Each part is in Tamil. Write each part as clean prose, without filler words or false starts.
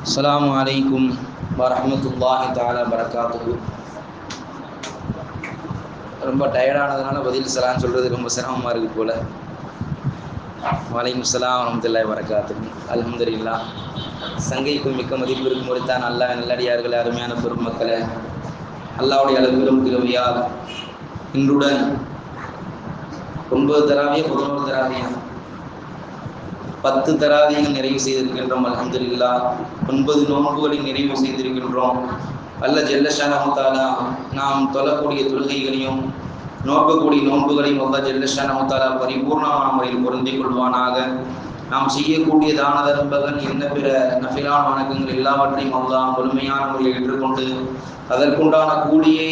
அஸ்ஸலாமு அலைக்கும் வரஹ்மத்துல்லாஹி தஆலா பரகாத்துஹு. ரொம்ப டயர்டானதுனால பதில் சலாம் சொல்கிறது ரொம்ப சிரமமாக இருக்குது போல். வலைக்கும் ஸலாம் வரஹ்மத்துல்லாஹி வரகாத்துஹு. அல்ஹம்துலில்லாஹ். சங்கைக்கும் மிக்க மதிப்பிற்கும் உரித்தான் அல்லாஹ் நல்லடியார்களே, அருமையான பெருமக்களே, அல்லாஹ்வுடைய அளவிலும் கிருபையால் இன்றுடன் 9 தராவிய 11 தராவியா 10 தராவியங்கள் நிறைவு செய்திருக்கின்றோம். அல்ஹம்துலில்லாஹ். 9 நோன்புகளை நிறைவு செய்திருக்கின்றோம். அல்லாஹ் ஜல்ல ஷானஹு தஆலா நாம் தொழக்கூடிய தொழுகைகளையும் நோக்கக்கூடிய நோன்புகளையும் அல்லாஹ் ஜல்ல ஷானஹு தஆலா பரிபூர்ணமான முறையில் பொருந்திக் கொள்வானாக. நாம் செய்யக்கூடிய தான தர்மங்கள் என்ன பிற நஃபிலான வணக்கங்கள் எல்லாவற்றையும் அல்லாஹ் முழுமையான முறையில் ஏற்றுக்கொண்டு அதற்குண்டான கூலியை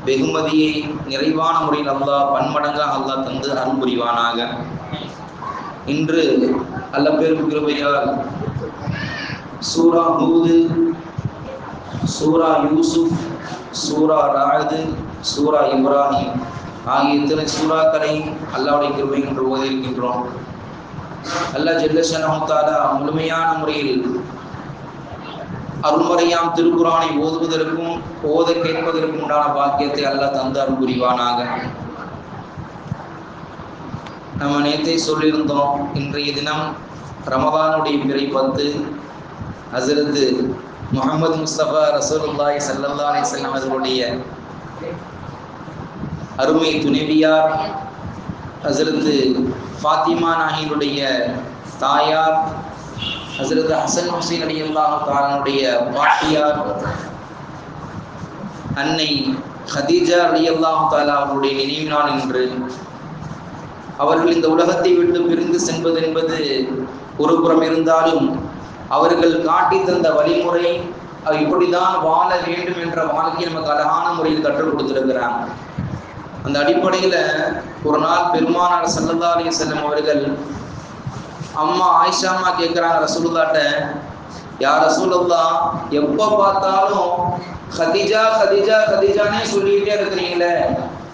வெகுமதியை நிறைவான முறையில் அல்லாஹ் பன்மடங்காக அல்லாஹ் தந்து அருள் புரிவானாக. இன்று அல்லாஹ் பெரும் கிருபையால் சூரா ஹூது, சூரா யூசுப், சூரா ராது, சூரா இப்ராஹிம் ஆகிய இத்தனை சூறாக்களை அல்லாஹ்வுடைய கிருபை என்று ஓதியிருக்கின்றோம். அல்லாஹ் ஜல்ல ஷானஹு தஆலா முழுமையான முறையில் அருள்மறையாம் திருக்குரானை ஓதுவதற்கும் ஓத கேட்பதற்கும் உண்டான பாக்கியத்தை அல்லாஹ் தந்து அருள் புரிவானாக. நம்ம நேற்றே சொல்லியிருந்தோம், இன்றைய தினம் ரமதானுடைய பிறை 10. ஹஸரத் முஹம்மது முஸ்தபா ரசூலுல்லாஹி ஸல்லல்லாஹு அலைஹி வஸல்லம் அவர்களுடைய அருமை துணைவியார் ஹஸரத் ஃபாத்திமா நாயினுடைய தாயார் ஹஸரத் ஹசன் ஹுசைன் ரலியல்லாஹு தஆலாவுடைய பாட்டியார் அன்னை ஹதீஜா ரலியல்லாஹு தஆலா அவர்களுடைய நினைவு நாள் இன்று. அவர்கள் இந்த உலகத்தை விட்டு பிரிந்து செல்வது என்பது ஒரு புறம் இருந்தாலும் அவர்கள் காட்டி தந்த வழிமுறை இப்படிதான் வாழ வேண்டும் என்ற வாழ்க்கையை நமக்கு அழகான முறையில் கற்றுக் கொடுத்திருக்கிறாங்க. அந்த அடிப்படையில் ஒரு நாள் பெருமானார் ஸல்லல்லாஹு அலைஹி வஸல்லம் அவர்கள் அம்மா ஆயிஷா அம்மா கேட்குறாங்க ரசூலுல்லாஹ்ட்ட, யா ரசூலுல்லாஹ், எப்போ பார்த்தாலும் ஹதீஜா ஹதீஜா ஹதீஜானே சொல்லிக்கிட்டே இருக்கிறீங்களே,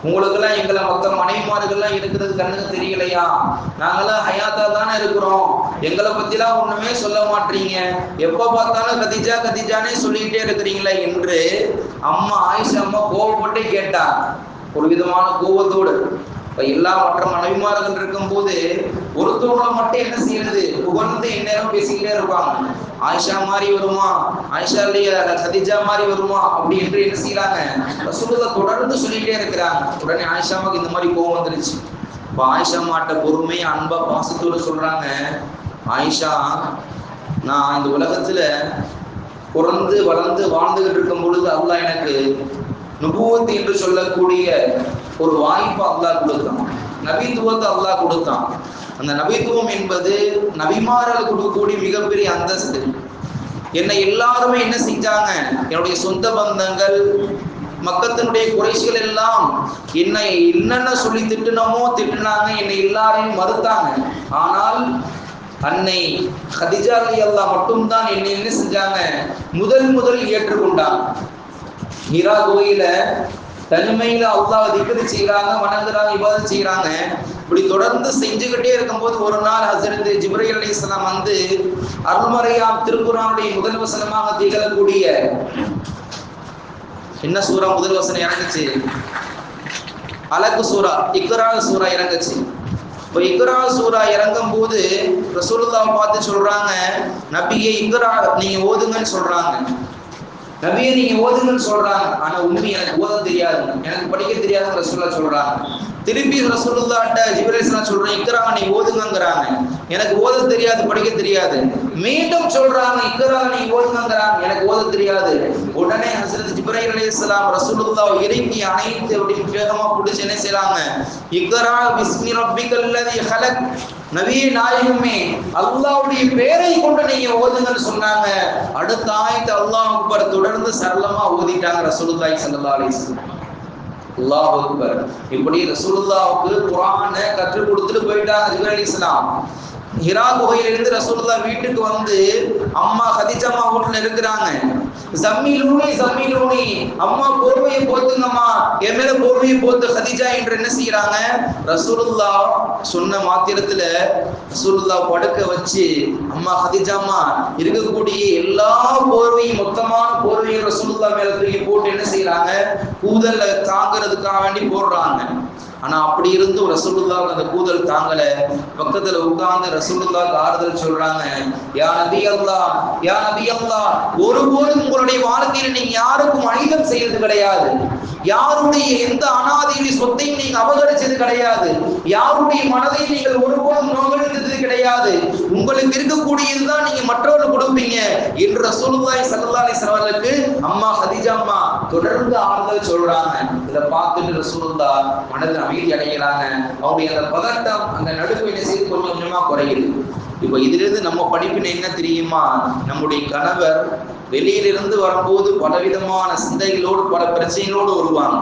உங்களுக்கெல்லாம் எங்களை மொத்த மனைவிமார்கள்லாம் இருக்கிறது கண்ணுக்கு தெரியலையா? நாங்களாம் ஹயாத்தா தானே இருக்கிறோம், எங்களை பற்றிலாம் ஒன்றுமே சொல்ல மாட்டீங்க, எப்போ பார்த்தாலும் கதிஜா கதிஜானே சொல்லிக்கிட்டே இருக்கிறீங்களே என்று அம்மா ஆயிஷா அம்மா கோவப்பட்டு கேட்டார். ஒரு விதமான கோபத்தோடு. இப்போ எல்லா மற்ற மனைவிமார்கள் இருக்கும்போது ஒருத்தவங்களை மட்டும் என்ன செய்யறது, புகழ்ந்து எந்நேரம் பேசிக்கிட்டே இருப்பாங்க. ஆயிஷா மாதிரி வருமா, ஆயிஷா இல்லையா கதிஜா மாதிரி வருமா அப்படி என்று என்ன செய்யறாங்க, ரசூலுல்லாஹ் தொடர்ந்து சொல்லிட்டே இருக்கிறாங்க. உடனே ஆயிஷாவுக்கு இந்த மாதிரி கோவம் வந்துருச்சு. இப்போ ஆயிஷா மாட்ட பொறுமை அன்பா பாசத்தோடு சொல்றாங்க, ஆயிஷா, நான் இந்த உலகத்துல பிறந்து வளர்ந்து வாழ்ந்துகிட்டு இருக்கும் பொழுது அல்லாஹ் எனக்கு நுபுவத் என்று சொல்லக்கூடிய ஒரு வாய்ப்பை அல்லாஹ் கொடுத்தான், நபித்துவத்தை அல்லாஹ் கொடுத்தான். அந்த நபித்துவம் என்பது நபிமார்கள் கொடுக்கக்கூடிய மிகப்பெரிய அந்தஸ்து. என்னை எல்லாருமே என்ன செஞ்சாங்க, என்னுடைய சொந்த பந்தங்கள் மக்கத்தினுடைய குறைஷிகள் எல்லாம் என்னை என்னென்ன சொல்லி திட்டினாங்க, என்னை எல்லாரையும் மறுத்தாங்க. ஆனால் அன்னை ஹதீஜா ரலியல்லாஹு மட்டும்தான் என்னை என்ன செஞ்சாங்க, முதல் ஏற்றுக்கொண்டாங்க. ஹிரா கோயில தனிமையில அல்லாஹ் திக்ர் செய்யறாங்க, வணங்குறாங்க, இபாதத் செய்யறாங்க. இப்படி தொடர்ந்து செஞ்சுக்கிட்டே இருக்கும்போது ஒரு நாள் ஹஸரத் ஜிப்ரீல் அலைஹிஸ்ஸலாம் வந்து அருள்மறையாம் திருக்குர்ஆனுடைய முதல் வசனமாக திகழக்கூடிய என்ன சூரா முதல் வசனம் இறங்குச்சு, அலக் சூரா, இக்ரா சூரா இறங்குச்சு. இப்போ இக்ரா சூரா இறங்கும் போது ரசூலுல்லாஹ் பார்த்து சொல்றாங்க, நபியே இக்ரா நீங்க ஓதுங்கன்னு சொல்றாங்க. நபியை நீங்க ஓதுங்கன்னு சொல்றாங்க. ஆனா உண்மை எனக்கு ஓத தெரியாது, எனக்கு படிக்க தெரியாதுன்னு ரசூலுல்லாஹ் சொல்றாங்க. திருப்பி ரசூலுல்லாஹ்ட்ட ஜிப்ரீல் அலைஹிஸ்ஸலாம் சொல்றாங்க, இக்ரா நீ ஓதுங்கங்கறாங்க. எனக்கு ஓத தெரியாது, படிக்க தெரியாது. மீண்டும் சொல்றாங்க, இக்ரா நீ ஓதுங்கங்கறாங்க. எனக்கு ஓத தெரியாது. உடனே ஹஸரத் ஜிப்ரீல் அலைஹிஸ்ஸலாம் ரசூலுல்லாஹ் இறங்கி அனைத்து அப்படி வேகமா பிடிச்சு என்ன செய்றாங்க, இக்ரா பிஸ்மி ரப்பிக்கல்லதி ஹலக், நபியே நாயகமே அல்லாஹ்வுடைய பெயரை கொண்டு நீங்க ஓதுங்கன்னு சொன்னாங்க. அடுத்த ஆயத்து அல்லாஹ் அக்பர் தொடர்ந்து சரளமா ஓதிட்டாங்க ரசூலுல்லாஹி ஸல்லல்லாஹு அலைஹி வஸல்லம். அல்லாஹ் அக்பர். இப்படி ரசூலுல்லாஹ்வுக்கு குர்ஆனை கற்றுக் கொடுத்துட்டு போயிட்டாங்க ஜிப்ரீல் அலைஹிஸ்ஸலாம். ஹிரா குகையிலிருந்து ரசூலுல்லாஹ் வீட்டுக்கு வந்து அம்மா ஹதீஜா அம்மா வீட்டுல இருக்கிறாங்க. ஜம்மிலூனி ஜம்மிலூனி, அம்மா போர்வையை போத்துங்கம்மா, என் மேல போர்வையை போத்து ஹதீஜா என்று என்ன செய்யறாங்க? ரசூலுல்லாஹ் சொன்ன மாத்திரத்துல ரசூலுல்லாஹ் படுக்க வச்சு, அம்மா ஹதீஜாம்மா இருக்கக்கூடிய எல்லா போர்வையும், மொத்தமான போர்வையும் ரசூலுல்லாஹ் மேல தூக்கி போட்டு என்ன செய்யறாங்க? கூதல்ல தாங்கிறதுக்காக வேண்டி போடுறாங்க. ஆனா அப்படி இருந்தும் ரசூலுல்லாஹ்க்கு அந்த கூதல் தாங்கல. பக்கத்துல உட்கார்ந்து ரசூலுல்லாஹ்க்கு ஆறுதல் சொல்றாங்க, யா நபி அல்லாஹ், யா நபி அல்லாஹ், ஒருபோதும் உங்களுடைய வாழ்க்கையில நீங்க யாருக்கும் அநீதம் செய்யறது கிடையாது, யாருடைய எந்த அனாதையுடைய சொத்தையும் நீங்க அபகரிச்சது கிடையாது, யாருடைய மனதை நீங்கள் ஒருபோதும் நோகடித்தது கிடையாது, உங்களுக்கு இருக்கக்கூடியதுதான் நீங்க மற்றவர்களுக்கு கொடுப்பீங்க என்று ரசூலுல்லாஹி ஸல்லல்லாஹு அலைஹி வஸல்லம் அவர்களுக்கு அம்மா ஹதீஜா அம்மா தொடர்ந்து ஆறுதல் சொல்றாங்க. இதை பார்த்துட்டு ரசூலுல்லாஹ் மனதில் அமைதி அடைகிறாங்க. அவருடைய அந்த பதட்டம், அந்த நடுவு என்ன செய்து கொஞ்சம் கொஞ்சமா குறையுது. இப்ப இதிலிருந்து நம்ம படிப்பினை என்ன தெரியுமா? நம்முடைய கணவர் வெளியிலிருந்து வரும்போது பலவிதமான சிந்தைகளோடு பல பிரச்சனைகளோடு வருவாங்க.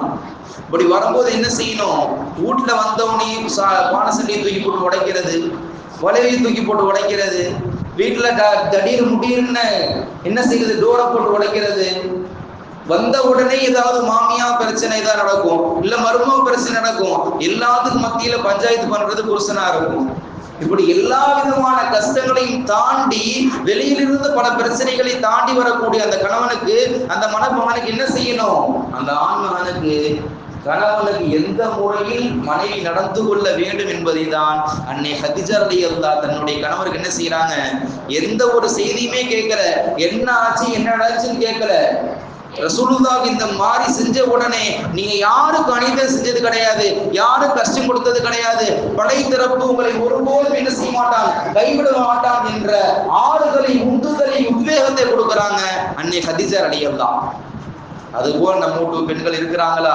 இப்படி வரும்போது என்ன செய்யணும்? வீட்டுல வந்தவனே பானசண்டியை தூக்கி போட்டு உடைக்கிறது, வளைவையை தூக்கி போட்டு உடைக்கிறது, வீட்டுல திடீர் முடியும்னு என்ன செய்யுது? டோரை போட்டு உடைக்கிறது. வந்த உடனே ஏதாவது மாமியா பிரச்சனை தான் நடக்கும், இல்ல மருமக பிரச்சனை நடக்கும். எல்லாத்துக்கும் மத்தியில பஞ்சாயத்து பண்றது புருஷனா இருக்கும். இப்படி எல்லா விதமான கஷ்டங்களையும் தாண்டி, வெளியிலிருந்து பல பிரச்சனைகளை தாண்டி வரக்கூடிய அந்த கணவனுக்கு, அந்த மணமகனுக்கு என்ன செய்யணும்? அந்த ஆண்மகனுக்கு, கணவனுக்கு எந்த முறையில் மனைவி நடந்து கொள்ள வேண்டும் என்பதை தான் அன்னை ஹதீஜா ரலியல்லாஹு தன்னுடைய கணவருக்கு என்ன செய்யறாங்க? எந்த ஒரு செய்தியுமே கேட்கல, என்ன ஆச்சு என்ன ஆச்சுன்னு கேட்கல. ரசூலுல்லாஹ் இந்த மாதிரி செஞ்ச உடனே, நீங்க யாருக்கு அநீதம் செஞ்சது கிடையாது, யாரும் கஷ்டம் கொடுத்தது கிடையாது, படை திறப்பு உங்களை ஒருபோதும் என்ன செய்ய மாட்டான், கைவிட மாட்டான் என்ற ஆறுதலை, உந்துதலை, உத்வேகத்தை கொடுக்குறாங்க அன்னை ஹதீஜா ரலியல்லாஹு. அதுபோல் நம்ம வீட்டு பெண்கள் இருக்கிறாங்களா?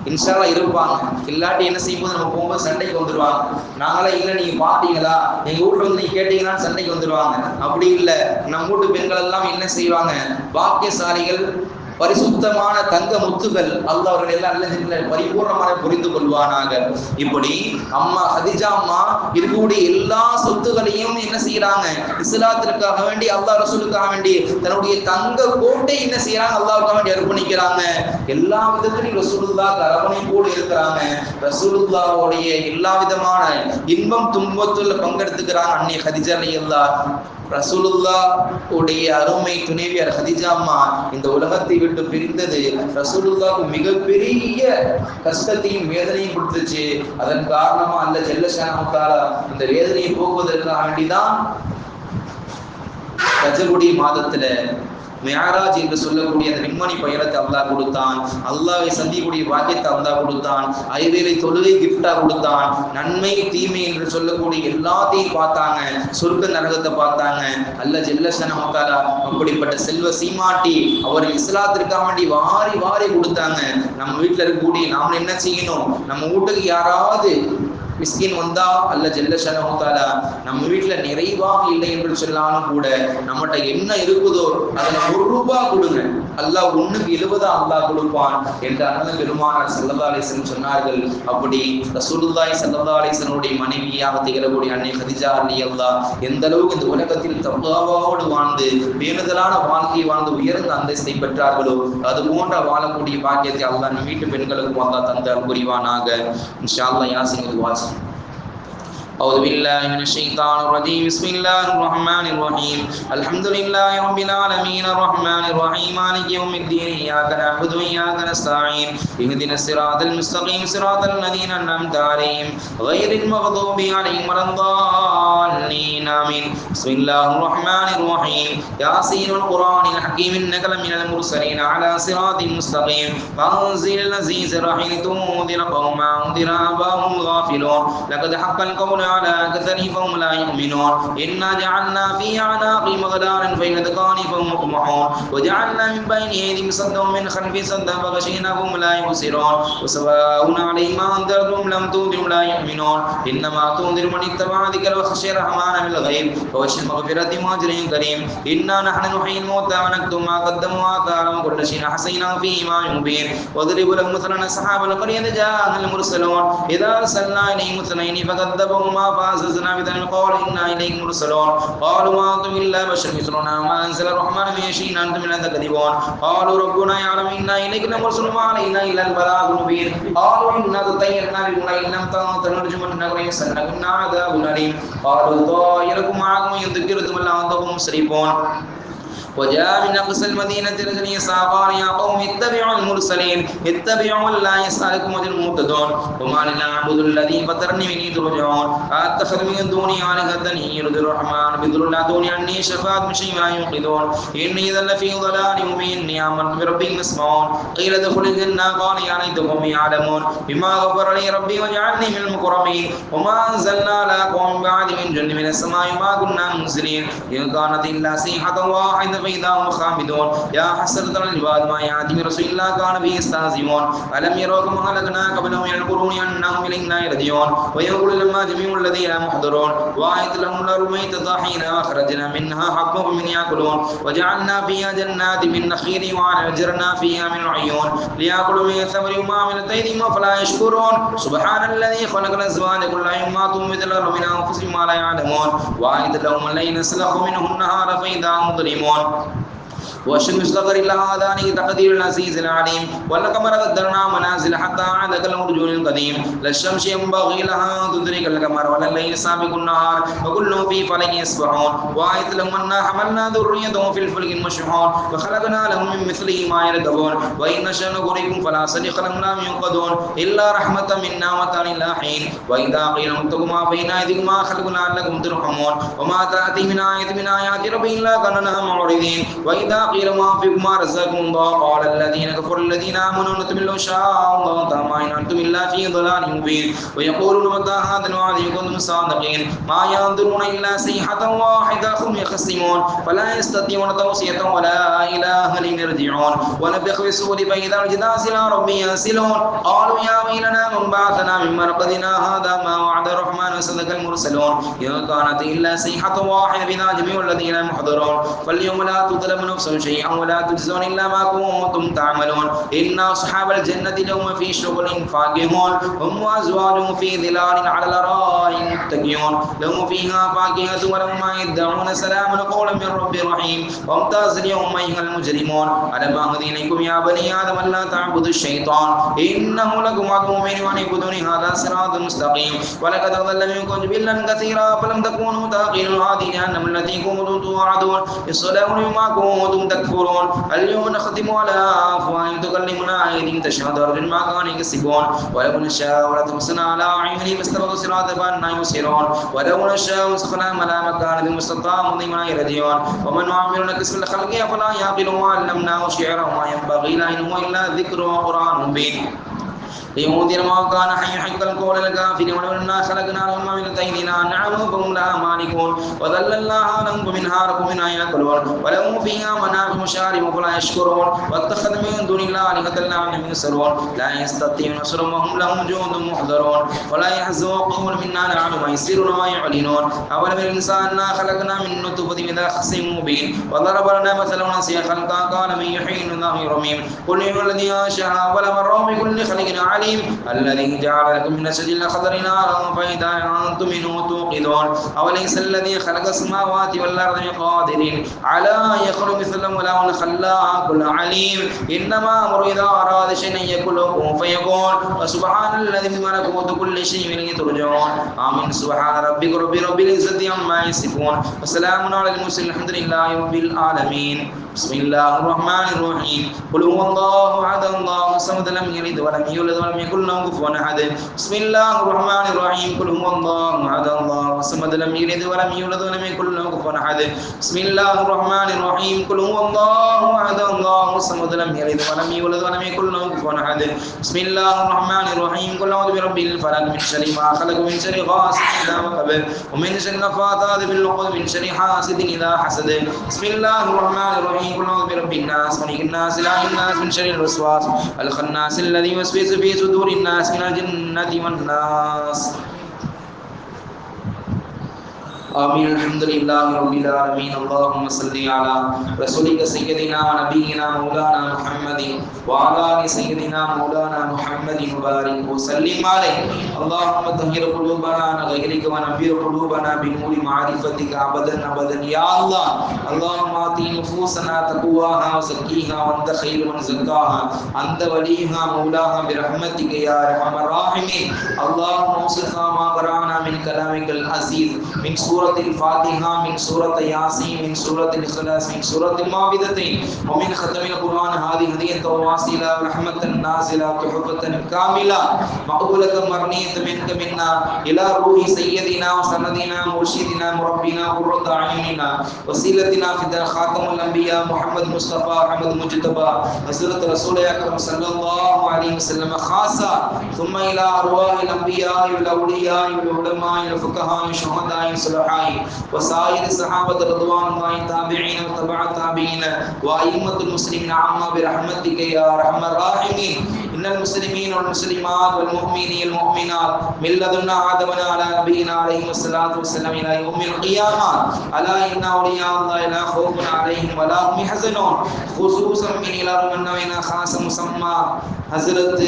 இன்ஷா அல்லாஹ் இருப்பாங்க. இல்லாட்டி என்ன செய்யும்போது நம்ம போகும்போது சண்டைக்கு வந்துடுவாங்க. நாங்களாம் இல்லை, நீங்க பாத்தீங்களா, எங்க வீட்டுல வந்து நீங்க கேட்டீங்களான்னு சண்டைக்கு வந்துடுவாங்க. அப்படி இல்லை, நம்ம வீட்டு பெண்கள் எல்லாம் என்ன செய்வாங்க? பாக்கியசாலிகள், பரிசுத்தமான தங்க முத்துகள். அல்லாஹ் அவர்கள் எல்லாம் நல்ல பரிபூர்ணமாக புரிந்து கொள்வானாக. இப்படி அம்மா ஹதீஜா அம்மா இருக்கக்கூடிய எல்லா சொத்துகளையும் என்ன செய்யறாங்க? இஸ்லாத்திற்காக வேண்டி, அல்லாஹ் ரசூலுக்காக வேண்டி தன்னுடைய தங்க கோட்டை என்ன செய்யறாங்க? அல்லாஹ்வுக்காக வேண்டி அர்ப்பணிக்கிறாங்க. எல்லா விதத்திலும் ரசூலுல்லாஹ் அரவணைப்போடு இருக்கிறாங்க. ரசூலுல்லாஹ்வுடைய எல்லா விதமான இன்பம் துன்பத்துல பங்கெடுத்துக்கிறாங்க அன்னை ஹதீஜா ரலியல்லாஹு. ரசூலுல்லாஹ் உடைய அருமை துணைவியார் ஹதீஜா அம்மா இந்த உலகத்தை விட்டு பிரிந்தது ரசூலுல்லாஹ்வுக்கு மிகப்பெரிய கஷ்டத்தையும் வேதனையும் கொடுத்துச்சு. அதன் காரணமா அல்லாஹ் ஜல்ல ஷானஹு தஆலா இந்த வேதனையை போக்குவதற்காக வேண்டிதான் ரஜபுடைய மாதத்துல மிஅராஜ் என்று சொல்லக்கூடிய அந்த விண்மணி பயணத்தை அல்லாஹ் கொடுத்தான். அல்லாஹ்வை சந்திக்கக்கூடிய பாக்கியத்தை அல்லாஹ் கொடுத்தான். ஐவேளை தொழுகை கிஃப்டா கொடுத்தான். நன்மை தீமை என்று சொல்லக்கூடிய எல்லாத்தையும் பார்த்தாங்க. சொர்க்க நரகத்தை பார்த்தாங்க. அல்லாஹ் ஜல்ல ஷானஹு தஆலா அப்படிப்பட்ட செல்வ சீமாட்டி அவர் இஸ்லாத்திற்காக வேண்டி வாரி வாரி கொடுத்தாங்க. நம்ம வீட்டுல இருக்கக்கூடிய நாம என்ன செய்யணும்? நம்ம வீட்டுக்கு யாராவது மிஸ்கின் வந்தா அல்லாஹ் ஜல்ல ஷானஹு தஆலா நம்ம வீட்டுல நிறைவாக இல்லை என்று சொன்னாலும் கூட நம்மகிட்ட என்ன இருக்குதோ அதுல ₹1 கொடுங்க, அல்லாஹ் 1க்கு 70 அல்லாஹ் கொடுப்பான் என்று அண்ணன் பெருமானார் ஸல்லல்லாஹு அலைஹி வஸல்லம் சொன்னார்கள். அப்படி ரசூலுல்லாஹி ஸல்லல்லாஹு அலைஹி வஸல்லம் மனைவியாக திகழக்கூடிய அன்னை ஹதீஜா ரலியல்லாஹு எந்த அளவுக்கு இந்த உலகத்தில் தக்வாவோடு வாழ்ந்து பேணுதலான வாழ்க்கையை வாழ்ந்து உயர்ந்த அந்தஸ்தை பெற்றார்களோ அது போன்ற வாழக்கூடிய பாக்கியத்தை அல்லாஹ் நம் வீட்டு பெண்களுக்கும் அல்லாஹ் தந்தால் புரிவானாக. இன்ஷா அல்லாஹ் யாசின் துஆ. أعوذ بالله من الشيطان الرجيم. بسم الله الرحمن الرحيم. الحمد لله رب العالمين الرحمن الرحيم مالك يوم الدين إياك نعبد وإياك نستعين اهدنا الصراط المستقيم صراط الذين أنعمت عليهم غير المغضوب عليهم ولا الضالين آمين. بسم الله الرحمن الرحيم. ياسين القرآن الحكيم إنك لمن المرسلين على صراط مستقيم وأنزل العزيز الرحيم تنذر قوما أنذر آباءهم غافلون لقد حق القول على أكثرهم فهم لا يؤمنون إنا جعلنا في أعناقهم أغلالا فإلى الأذقان فهم مقمحون وجعلنا من بين أيديهم سدا ومن خلفهم سدا فغشيناهم لا يبصرون وسواء عليهم أنذرتهم لم تنذرهم لا يؤمنون إنما تنذر من اتبع ذكر وخشي الرحمن بالغيب وبشر مغفرة وأجر كريم. إنا نحن نحيي الموتى ونكتب ما قدموا وآثارهم وكل شيء أحصيناه في إمام مبين. واضرب لهم مثلا أصحاب القرية إذ جاءها المرسلون إذا أرسلنا إليهم اثنين فكذبوهما ما فأززنا بذنب قال إنا إليكم مرسلون قالوا ما أنتم إلا بشر مثلنا ما أنزل الرحمن من شيء أنتم إلا تكذبون قالوا ربنا يعلم إنا إليكم مرسلون ما علينا إلا البلاغ المبين قالوا إنا تطيرنا بكم لئن لم تنتهوا لنرجمنكم وليمسنكم عذاب أليم قالوا طائركم معكم إن ذكرتم لأنتم مسرفون وجاء من أقصى المدينة رجل يسعى قال يا قوم اتبعوا المرسلين اتبعوا لا يسألكم أجر مهتدون وما لنا نعبد الذي فطرني مني ترجعون أتخذ من دوني آلهة إن يرد الرحمن بضر لا تغني عني شفاعتهم شيئا لا ينقذون إني إذا لفي ضلال مبين إني آمنت بربي يسمعون قيل ادخل الجنة قال يا ليتهم يعلمون بما غفر لي ربي وجعلني من المكرمين وما أنزلنا على قوم بعد من جند من السماء ما كنا منزلين إن كانت إلا صيحة واحدة فإذا هم خامدون يا حسرة على العباد ما يأتي من رسول الله كان به يستهزئون ألم يروا كما أهلكنا قبلهم من القرون أنهم إلينا يرجعون ويقول لما جميع الذين محضرون وآية لهم الأرض ميتة حين أخرجنا منها حبا فمن يأكلون وجعلنا فيها جنات من نخيل وأنهرنا فيها من عيون ليأكلوا من ثمر ما عملت أيديهم فلا يشكرون سبحان الذي خلق الأزواج كلها مما تنبت الأرض من أنفسهم ما لا يعلمون وآية لهم الليل سلخ منه النهار فإذا هم مظلمون والشمس تغري لها ذلك تقدير العزيز العليم والقمر قدرنا منازل حتى عاد كالعرجون القديم لا الشمس ينبغي لها أن تدرك القمر ولا الليل سابق النهار وكل في فلك يسبحون وآية لهم أنا حملنا ذريتهم في الفلك المشحون وخلقنا لهم من مثله ما يركبون وإن نشأ نغرقهم فلا صديق لهم لا ينقذون إلا رحمة منا ومتاع إلى حين وإذا قيل لهم اتقوا ما بين أيديكم خلقنا لعلكم ترحمون وما تأتي من آية من آيات ربهم إلا كانوا معرضين وإذا قيل ما فيكم ما رزقكم الله قال الذين كفروا الذين آمنوا نتم لو شاء الله ما إن أنتم إلا في ضلال مبين ويقولون متى هذا الوعد إن كنتم صادقين ما ينظرون إلا صيحة واحدة هم يخصمون فلا يستطيعون توصية ولا إلى أهلهم يرجعون ونفخ في الصور فإذا الجداث إلى ربهم ينسلون قالوا يا ويلنا من بعثنا من مرقدنا هذا ما وعد الرحمن وصدق المرسلون إن كانت إلا صيحة واحدة بنا جميع الذين محضرون فاليوم لا تظلم نفس شيئا ولا تجزون إلا ما كنتم تعملون إن أصحاب الجنة اليوم في شغل فاكهون هم وأزواجهم في ظلال على الأرائك متكئون لهم فيها فاكهة ولهم ما يدعون سلام قولا من رب رحيم وامتاز اليوم أيها المجرمون ألم أعهد إليكم يا بني آدم ألا تعبدوا الشيطان إنه لكم عدو مبين وأن اعبدوني هذا صراط مستقيم ولقد أضل منكم جبلا كثيرا فلم تكونوا تعقلون هذه جهنم التي كنتم توعدون يصلون بما كنتم تكفرون اليوم نختم على أفواههم تكلمنا أيديهم تشهد أرجلهم ما كانوا يكسبون ولو نشاء لطمسنا على أعينهم فاستبقوا الصراط فأنى يبصرون ولو نشاء مسخنا على مكان المستطاع مضيما يرجعون ومن عمل نكسب الخلق فلا يعقلون وعلمناه شعرا وما ينبغي له إن هو إلا ذكر وقرآن مبين لينذر ما كان حي حق القول الكافرين ولنا خلقنا لهم من أيدينا نعم فهم لها مالكون وذللناها لهم فمنها ركوب منها يأكلون ولهم فيها منافع مشارب فلا يشكرون واتخذ من دون الله آلهة لعلهم ينصرون لا يستطيعون نصرهم وهم لهم جند محضرون ولا يحزنهم قول منا نعلم ما يسرون وما يعلنون أولم الإنسان أنا خلقنا من نطفة إذا خصم مبين وضرب لنا مثلا ونسي خلقا قال من يحيي العظام رميم قل هو الذي أنشأها ولمر بكل خلق عليم الذي جعل لكم من الشجر الأخضر نارا فإذا أنتم منه توقدون أوليس الذي خلق السماوات والأرض بقادر على أن يخلق مثلهم وله الخلاق العليم إنما أمر إذا أراد شيئا أن يقول له كن فيكون وسبحان الذي بملكوت كل شيء إليه ترجعون آمين سبحان ربك رب العزة عما يصفون وسلام على المرسلين الحمد لله رب العالمين بسم الله الرحمن الرحيم قل هو الله أحد الله الصمد لم يلد ولم يولد ولم يكن له كفوا أحد بسم الله الرحمن الرحيم قل هو الله أحد الله الصمد لم يلد ولم يولد ولم يكن له كفوا أحد بسم الله الرحمن الرحيم قل هو الله أحد الله الصمد لم يلد ولم يولد ولم يكن له كفوا أحد بسم الله الرحمن الرحيم قل أعوذ برب الفلق من شر ما خلق من شر غاسق إذا وقب ومن شر النفاثات في العقد من شر حاسد إذا حسد بسم الله الرحمن الرحيم قل أعوذ برب الناس ملك الناس إله الناس من شر الوسواس الخناس الذي يوسوس في صدور الناس من الجنة والناس آمين. الحمد لله رب العالمين. اللهم صل على رسولك سيدنا ونبينا مولانا محمد وعلى آل سيدنا مولانا محمد وبارك وسلم عليه. اللهم طهر قلوبنا عن غيرك ونبر قلوبنا بنور معرفتك أبدا أبدا يا الله. اللهم آت نفوسنا تقواها وزكيها وأنت خير من زكاها أنت وليها مولاها برحمتك يا أرحم الراحمين. اللهم اوصفنا ما قرأنا من كلامك العزيز من سورة الفاتحة من سورة ياسين من سورة الإخلاص من سورة المعوذتين ومن ختم القرآن هذه هدية واصلة رحمة نازلة تحفة كاملة مقبولة مرنية منك منا إلى روح سيدنا وسندنا مرشدنا مربنا قرة أعيننا وسيلتنا في خاتم الأنبياء محمد مصطفى أحمد مجتبى حضرة رسول أكرم صلى الله عليه وسلم خاصة ثم إلى أرواح الأنبياء والأولياء والعلماء والفقهاء والشهداء والصلحاء وسائر الصحابة رضوان الله التابعين وتبع التابعين وأئمة المسلمين عامة برحمتك يا أرحم الراحمين. إن المسلمين والمسلمات والمؤمنين والمؤمنات من لدن آدم على نبينا عليه الصلاة والسلام إلى يوم القيامة ألا إن أولياء الله لا خوف عليهم ولا هم يحزنون خصوصا من إلى رمنا خاص مسمى حضرت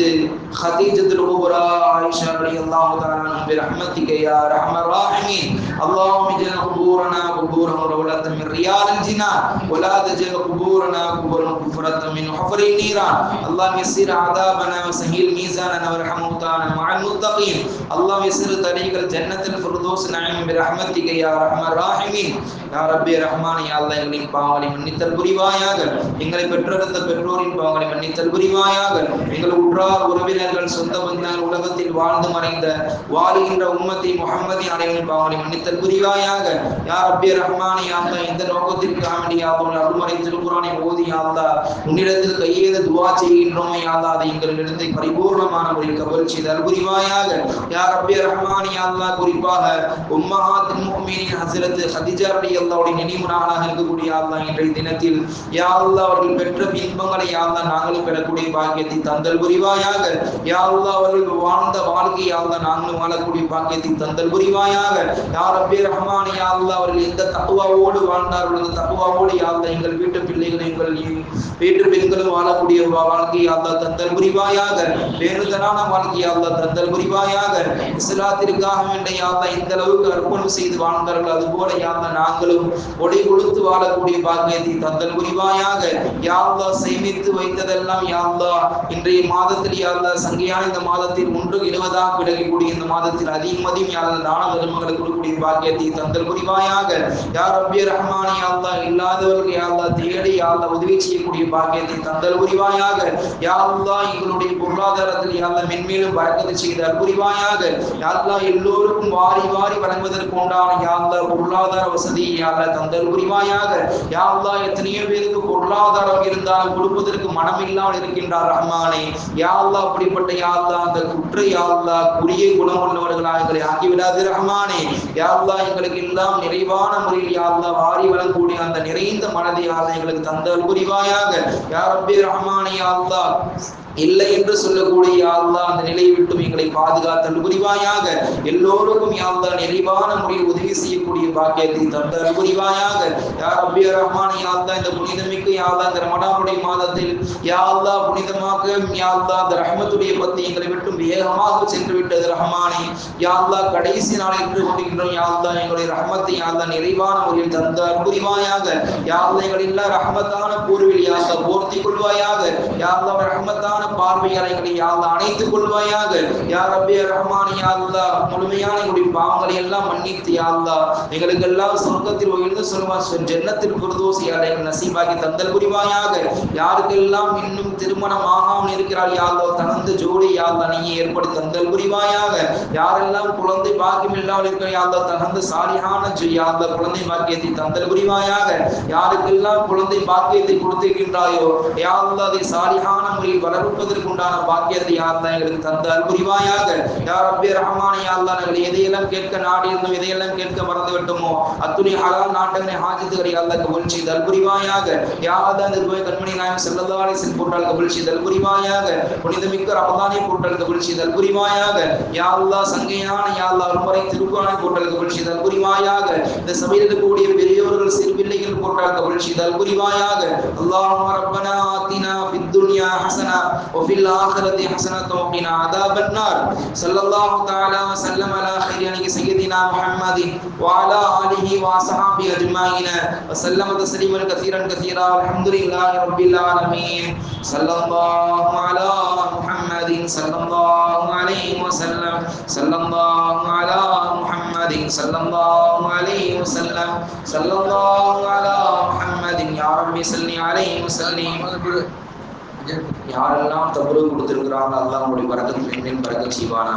خديجة الكبرى عائشة رضي الله تعالى عنها برحمتك يا أرحم الراحمين. اللهم اجعل قبورنا قبورهم روضة من رياض الجنان ولا تجعل قبورنا قبورا حفرة من حفر النيران. اللهم يسر عذابنا وسهل ميزاننا وارحم موتانا مع المتقين. اللهم يسر طريق الجنة الفردوس نعيم برحمتك يا أرحم الراحمين. யா ரப்பி ரஹ்மான் யா அல்லாஹ் எங்களின் பாவங்களை மன்னித்தல் புரிவாயாக. எங்களை பெற்றெடுத்த பெற்றோரின் பாவங்களை மன்னித்தல் புரிவாயாக. எங்கள் உற்றார் உறவினர்கள் சொந்த பந்தங்கள் உலகத்தில் வாழ்ந்து மறைந்த வாழுகின்ற உம்மத்தி முஹம்மதின் அனைவரின் பாவங்களை மன்னித்தல் புரிவாயாக. யா ரப்பி ரஹ்மான் யா அல்லாஹ் இந்த நோக்கத்திற்காக வேண்டி யா அல்லாஹ் அருள்மறை திருக்குர்ஆனை ஓதி யா அல்லாஹ் உன்னிடத்தில் கையேந்து துஆ செய்கின்றோம் யா அல்லாஹ் அதை எங்களிடந்து பரிபூர்ணமான முறையில் கபூல் செய்தல் புரிவாயாக. யா ரப்பி ரஹ்மான் யா அல்லாஹ் குறிப்பாக உம்மஹாத்துல் முஃமினீன் ஹஸ்ரத் ஹதீஜா ரலியல்லாஹு நினைவு நாளாக இருக்கக்கூடிய அல்லாஹ் இன்றைய தினத்தில் யா அல்லாஹ் அவர்கள் பெற்ற இன்பங்களை யா அல்லாஹ் நாங்களும் பெறக்கூடிய பாக்கியத்தை தந்தல் புரிவாயாக. யா அல்லாஹ் அவர்கள் வாழ்ந்த வாழ்க்கை யா அல்லாஹ் நாங்களும் வாழக்கூடிய பாக்கியத்தை தந்தல் புரிவாயாக. யா ரப்பி ரஹ்மான் யா அல்லாஹ் அவர்கள் எந்த தக்வாவோடு வாழ்ந்தார்கள் அந்த தக்வாவோடு யா அல்லாஹ் எங்கள் வீட்டு பிள்ளைகள் எங்கள் வீட்டு பெண்களும் வாழக்கூடிய வாழ்க்கை யா அல்லாஹ் தந்தல் புரிவாயாக. வேறுதலான வாழ்க்கை யா அல்லாஹ் தந்தல் புரிவாயாக. இஸ்லாத்திற்காக வேண்டிய யா அல்லாஹ் இந்த அளவுக்கு அர்ப்பணம் செய்து வாழ்ந்தார்கள் அதுபோல யா அல்லாஹ் நாங்களும் ஒளி கொடுத்து வாழக்கூடிய பாக்கியத்தை தந்தல் புரிவாயாக. யா அல்லாஹ் சேமித்து வைத்ததெல்லாம் யா அல்லாஹ் இன்றைய மாதத்தில் யா அல்லாஹ் சங்கையான இந்த மாதத்தில் 1/20 விலகக்கூடிய இந்த மாதத்தில் அதிகமதியும் யா அல்லாஹ் தான தர்மங்களுக்கு கொடுக்கக்கூடிய பாக்கியத்தை தந்தல் புரிவாயாக. யா ரப்பி ரஹ்மான் யா அல்லாஹ் இல்லாதவர்கள் யா அல்லாஹ் தேடி யா அல்லாஹ் உதவி செய்யக்கூடிய பாக்கியத்தை தந்தல் புரிவாயாக. யா அல்லாஹ் எங்களுடைய பொருளாதாரத்தில் யா அல்லாஹ் மென்மேலும் பரக்கத்து செய்தல் புரிவாயாக. யா அல்லாஹ் எல்லோருக்கும் வாரி வாரி வழங்குவதற்கு உண்டான யா அல்லாஹ் பொருளாதார வசதி யா அல்லாஹ் தந்தல் புரிவாயாக. யா அல்லாஹ் எத்தனையோ பேருக்கு பொருளாதாரம் இருந்தாலும் கொடுப்பதற்கு மனம் இல்லாமல் இருக்கின்றார் ரஹ்மானே. யா அல்லாஹ் அப்படிப்பட்ட யா அல்லாஹ் அந்த குற்ற யா அல்லாஹ் குறுகிய குணம் உள்ளவர்களாக எங்களை ஆக்கிவிடாது ரஹ்மானே. யா அல்லாஹ் எங்களுக்கு எல்லாம் நிறைவான முறையில் யா அல்லாஹ் வாரி வழங்கக்கூடிய அந்த நிறைந்த மனதை யா அல்லாஹ் எங்களுக்கு தந்தல் புரிவாயாக. யா ரப்பி ரஹ்மானே யா அல்லாஹ் இல்லை என்று சொல்லக்கூடிய யா அல்லாஹ் அந்த நிலையை விட்டு எங்களை பாதுகாத்தல் புரிவாயாக. எல்லோருக்கும் யா அல்லாஹ் நிறைவான முறையில் உதவி செய்யக்கூடிய பாக்கியத்தை தந்தல் புரிவாயாக. யா ரப்பி ரஹ்மான் யா அல்லாஹ் இந்த புனிதமிக்க யா அல்லாஹ் இந்த ரமலானுடைய மாதத்தில் யா அல்லாஹ் புனிதமாக யா அல்லாஹ் அந்த ரஹ்மத்துடைய பத்தி எங்களை விட்டு வேகமாக சென்று விட்டது ரஹ்மானே. யா அல்லாஹ் கடைசி நாள் என்று கொண்டிருக்கிறோம் யா அல்லாஹ் எங்களுடைய ரஹ்மத்தை யா அல்லாஹ் நிறைவான முறையில் தந்தல் புரிவாயாக. யா அல்லாஹ் எங்களை எல்லாம் ரஹ்மத்தான போர்வில் யா அல்லாஹ் போர்த்தி கொள்வாயாக. யா அல்லாஹ் ரஹ்மத்தான பார்வையாளர்களை யா அல்லாஹ் அணைத்துக் கொள்வாயாக. யா ரப்பி ரஹ்மான் யா அல்லாஹ் முழுமையான எங்களுடைய பாவங்களை எல்லாம் மன்னித்து யா அல்லாஹ் எங்களுக்கு எல்லாம் சொர்க்கத்தில் உயர்ந்து சொல்வான் ஜன்னத்தில் ஃபிர்தௌஸ் யா அல்லாஹ் நசீபாக்கி தந்தல் புரிவாயாக. யாருக்கெல்லாம் இன்னும் திருமணம் ஆகாமல் இருக்கிறார் யா அல்லாஹ் தனது ஜோடி யா அல்லாஹ் நீ ஏற்படுத்தி தந்தல் புரிவாயாக. யாரெல்லாம் குழந்தை பாக்கியம் இல்லாமல் இருக்கிற யா அல்லாஹ் தனது சாலிஹான யா அல்லாஹ் குழந்தை பாக்கியத்தை தந்தல் புரிவாயாக. யாருக்கெல்லாம் குழந்தை பாக்கியத்தை கொடுத்திருக்கின்றாயோ யா அல்லாஹ் அதை சாலிஹான முறையில் வளர்ப்பு கொடுப்பதற்குண்டான பாக்கியத்தை யா அல்லாஹ் எங்களுக்கு தந்தால் புரிவாயாக. யா ரப்பி ரஹ்மானே யா அல்லாஹ் நாங்கள் எதையெல்லாம் கேட்க நாடி இருந்தோம், எதையெல்லாம் கேட்க மறந்து விட்டோமோ அத்துணை ஹலால் நாட்டங்களை ஹாஜத்துகளை யா அல்லாஹ் கபூல் செய்தால் புரிவாயாக. யா அல்லாஹ் இந்த ரூபாய் கண்மணி நாயகம் ஸல்லல்லாஹு அலைஹி வஸல்லம் போட்டால் கபூல் செய்தால் புரிவாயாக. புனிதமிக்க ரமதானை போட்டால் கபூல் செய்தால் புரிவாயாக. யா அல்லாஹ் சங்கையான யா அல்லாஹ் ஒருமுறை திருக்குர்ஆனை போட்டால் கபூல் செய்தால் புரிவாயாக. இந்த சபையில் இருக்கக்கூடிய பெரியோர்கள் சிறு பிள்ளைகள் போட்டால் கபூல் செய்தால் புரிவாயாக. அல்லாஹும்ம ரப்பனா ஆத்தினா ஃபித் துன்யா ஹஸனா வ ஃபில் ஆখিরাতি ஹஸனத வ கினா அதாபன் நார். ஸல்லல்லாஹு தஆலா வ ஸல்லம் அலா ഖൈരി சய்யிதினா முஹம்மதின் வ அலா ஆலிஹி வ அஸ்ஹாபிஹி அஜ்மாயின் வ ஸல்லம தஸ்லீமன் கஸீரன் கஸீரா. அல்ஹம்துலில்லாஹி ரப்பில் ஆலமீன். ஸல்லல்லாஹு அலா முஹம்மதின் ஸல்லல்லாஹு அலைஹி வஸல்லம். ஸல்லல்லாஹு அலா முஹம்மதின் ஸல்லல்லாஹு அலைஹி வஸல்லம். ஸல்லல்லாஹு அலா முஹம்மதின் யா ரப்பி ஸல்லி அலைஹி வஸல்லிம். யாரெல்லாம் தபுரு கொடுத்திருக்கிறாங்க அல்லாஹ் உங்களுடைய பரக்கத் மேல் பரக்கத் செய்வானா.